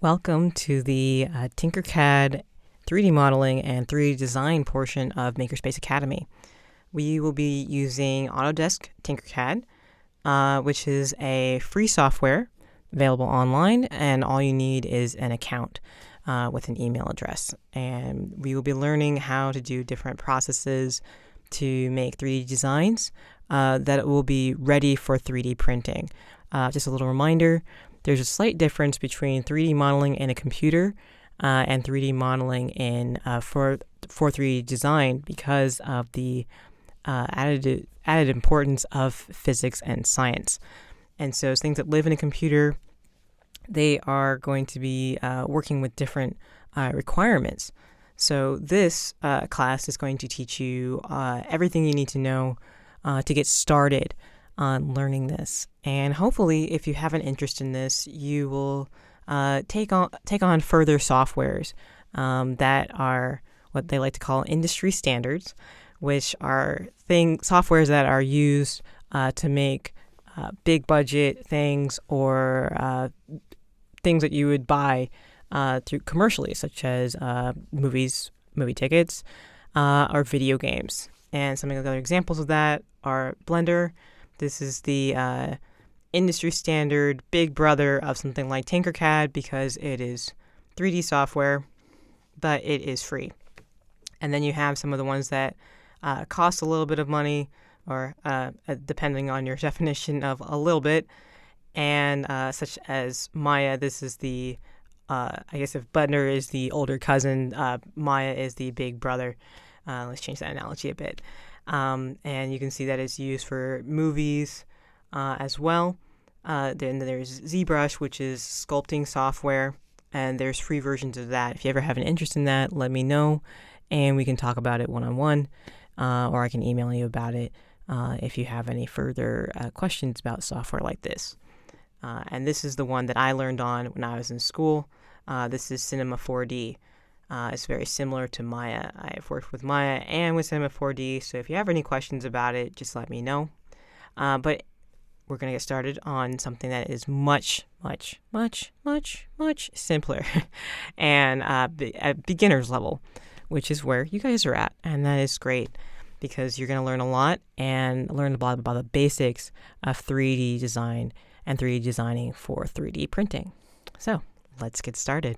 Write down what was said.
Welcome to the Tinkercad 3D modeling and 3D design portion of Makerspace Academy. We will be using Autodesk Tinkercad, which is a free software available online, and all you need is an account with an email address. And we will be learning how to do different processes to make 3D designs that will be ready for 3D printing. Just a little reminder, there's a slight difference between 3D modeling in a computer and 3D modeling in for 3D design because of the added importance of physics and science. And so things that live in a computer, they are going to be working with different requirements. So this class is going to teach you everything you need to know to get started on learning this. And hopefully, if you have an interest in this, you will take on further softwares that are what they like to call industry standards, which are softwares that are used to make big budget things or things that you would buy through commercially, such as movie tickets, or video games. And some of the other examples of that are Blender. This is the industry standard big brother of something like Tinkercad because it is 3D software, but it is free. And then you have some of the ones that cost a little bit of money, or depending on your definition of a little bit, and such as Maya. This is the, I guess if Blender is the older cousin, Maya is the big brother. Let's change that analogy a bit. And you can see that it's used for movies as well. Then there's ZBrush, which is sculpting software, and there's free versions of that. If you ever have an interest in that, let me know, and we can talk about it one-on-one, or I can email you about it if you have any further questions about software like this. And this is the one that I learned on when I was in school. This is Cinema 4D. It's very similar to Maya. I've worked with Maya and with Cinema 4D, so if you have any questions about it, just let me know. But we're going to get started on something that is much simpler and at beginner's level, which is where you guys are at. And that is great because you're going to learn a lot and learn a lot about the basics of 3D design and 3D designing for 3D printing. So let's get started.